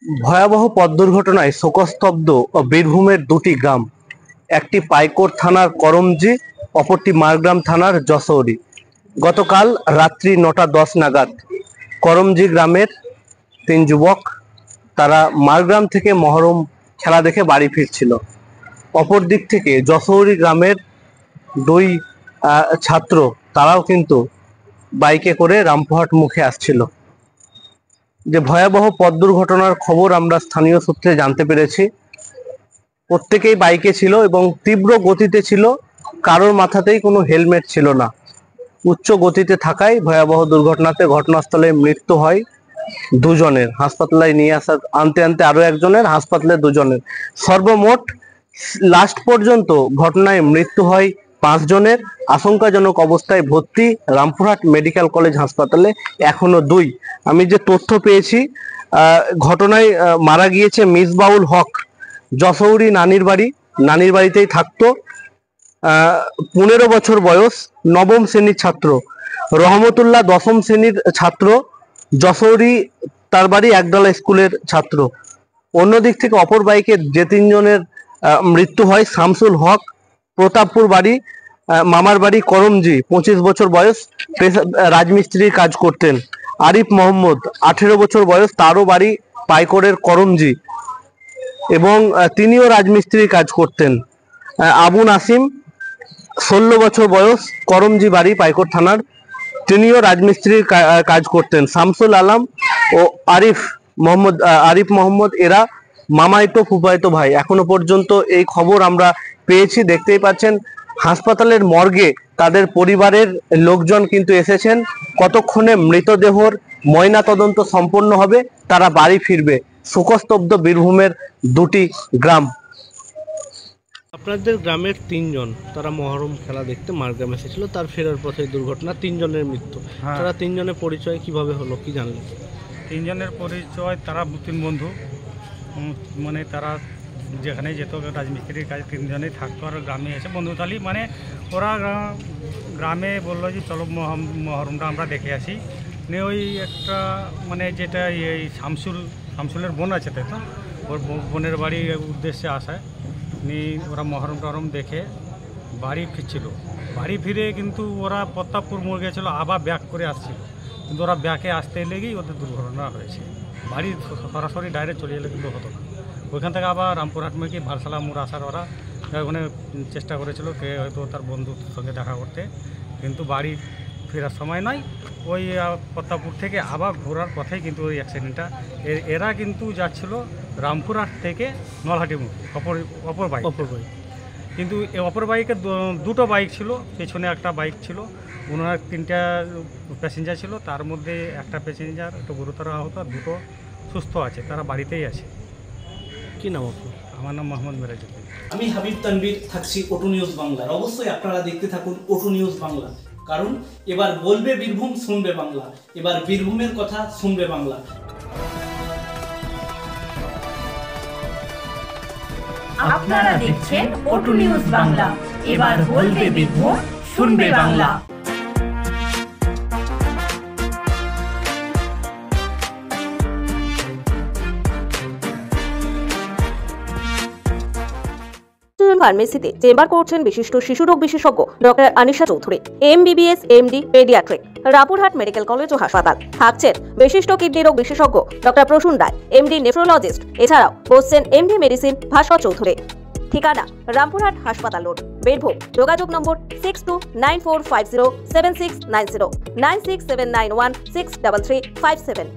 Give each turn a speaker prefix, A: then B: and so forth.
A: ভয়াবহ পথ দুর্ঘটনায় শোকস্তব্ধ বীরভূমের দুটি গ্রাম, একটি পাইকড় থানার করমজি, অপরটি মারগ্রাম থানার যশোরী। গতকাল রাত্রি 9টা 10 নাগাদ করমজি গ্রামের 3 যুবক তারা মারগ্রাম থেকে মহরম খেলা দেখে বাড়ি ফিরছিল। অপর দিক থেকে যশোরী গ্রামের 2 ছাত্র তারাও কিন্তু বাইকে করে রামপুরহাট মুখে আসছিল। যে ভয়াবহ পথ দুর্ঘটনার খবর আমরা স্থানীয় সূত্রে জানতে পেরেছি। প্রত্যেকেই বাইকে ছিল এবং তীব্র গতিতে ছিল, কারোর মাথাতেই কোনো হেলমেট ছিল না। উচ্চ গতিতে থাকায় ভয়াবহ দুর্ঘটনাতে ঘটনাস্থলে মৃত্যু হয় 2 জনের। হাসপাতালে নিয়ে আনতে আরো একজনের, হাসপাতালে 2 জনের। সর্বমোট লাস্ট পর্যন্ত ঘটনায় মৃত্যু হয় 5 জনের। আশঙ্কাজনক অবস্থায় ভর্তি রামপুরহাট মেডিকেল কলেজ হাসপাতালে এখনো 2। আমি যে তথ্য পেয়েছি, ঘটনায় মারা গিয়েছে মিসবাউল হক, যশোরী নানির বাড়িতেই থাকতো। 15 বছর বয়স, 9ম শ্রেণীর ছাত্র। রহমতুল্লাহ 10ম শ্রেণীর ছাত্র, যশোরী তার বাড়ি একডালা স্কুলের ছাত্র। অন্যদিক থেকে অপর বাইকে যে 3 জনের মৃত্যু হয়, শামসুল হক, প্রতাপপুর বাড়ি, মামার বাড়ি করমজি, 25 বছর বয়স, রাজমিস্ত্রির কাজ করতেন। আরিফ মোহাম্মদ 18 বছর বয়স, তারও বাড়ি পাইকড়ের করমজি এবং তিনিও রাজমিস্ত্রির কাজ করতেন। আবু নাসিম 16 বছর বয়স, করমজি বাড়ি পাইকড় থানার, তিনিও রাজমিস্ত্রির কাজ করতেন। শামসুল আলম ও আরিফ মোহাম্মদ এরা মামাইতো ফুফাইতো ভাই। এখনো পর্যন্ত এই খবর আমরা পেয়েছি। দেখতেই পাচ্ছেন হাসপাতালের মর্গে তাদের পরিবারের লোকজন কিন্তু এসেছেন। কতক্ষণে মৃতদেহর ময়না তদন্ত সম্পন্ন হবে, তারা বাড়ি ফিরবে। শোকস্তব্ধ বীরভূমের 2টি গ্রাম।
B: আপনাদের গ্রামের 3 জন তারা মহরম খেলা দেখতে মারগ্রাম এসেছিল, তার ফেরার পথে দুর্ঘটনা, 3 জনের মৃত্যু। তারা 3 জনের পরিচয় কিভাবে হলো, কি জানলেন?
C: 3 জনের পরিচয়, তারা 3 বন্ধু। মানে তারা যেখানে যেত রাজমিস্ত্রির কাজ 3 জনেই থাকতো আর গ্রামে এসে বন্ধুতালি, মানে ওরা গ্রামে বললো যে চলো মহরমটা আমরা দেখে আসি। নিয়ে ওই একটা মানে যেটা এই শামসুলের বোন আছে, তাই তো, ওর বোনের বাড়ির উদ্দেশ্যে আসায় নিয়ে ওরা মহরম টহরম দেখে বাড়ি ফিরছিল। বাড়ি ফিরে কিন্তু ওরা প্রতাপপুর মোড় গেছিলো, আবার ব্যাক করে আসছিল, কিন্তু ওরা ব্যাকে আসতে এলেই ওদের দুর্ঘটনা হয়েছে। বাড়ি সরাসরি ডাইরেক্ট চলে এলে কিন্তু হতো না। ওইখান থেকে আবার রামপুরহাট মেয়ে ভারসালা মোড় আসার ওরা ওখানে চেষ্টা করেছিল, কে হয়তো তার বন্ধুর সঙ্গে দেখা করতে, কিন্তু বাড়ি ফেরার সময় নয়, ওই প্রতাপপুর থেকে আবার ঘোরার পথেই কিন্তু ওই অ্যাক্সিডেন্টটা। এরা কিন্তু যাচ্ছিল রামপুরহাট থেকে নলহাটি মুখে, অপর বাইক। কিন্তু অপর বাইকে 2টো বাইক ছিল, পেছনে একটা বাইক ছিল, ওনার 3টা প্যাসেঞ্জার ছিল, তার মধ্যে একটা প্যাসেঞ্জার একটু গুরুতর আহত, 2টো সুস্থ আছে, তারা বাড়িতেই আছে।
B: কি নাম আপনার?
C: আমার নাম মোহাম্মদ মিরাজউদ্দিন।
D: আমি হাবিব তানভীর, থাকছি ওটু নিউজ বাংলার। অবশ্যই আপনারা দেখতে থাকুন ওটু নিউজ বাংলা, কারণ এবার বলবে বীরভূম, শুনবে বাংলা। এবার বীরভূমের কথা শুনবে বাংলা।
E: আপনারা দেখছেন ওটু নিউজ বাংলা, এবার বলবে বীরভূম, শুনবে বাংলা।
F: ফার্মেসিতে চেম্বার করছেন বিশিষ্ট শিশুরোগ বিশেষজ্ঞ doctor Anisha Chowdhury, MBBS MD pediatric, Rampurhat medical college ও হাসপাতাল। থাকছেন বিশিষ্ট কিডনি রোগ বিশেষজ্ঞ doctor Prasun Roy, MD nephrologist. এছাড়াও বসছেন MD মেডিসিন ভাস্কর চৌধুরী। ঠিকানা রামপুরহাট হাসপাতাল রোড, বীরভূম। যোগাযোগ নম্বর 6294507690, 9679163357।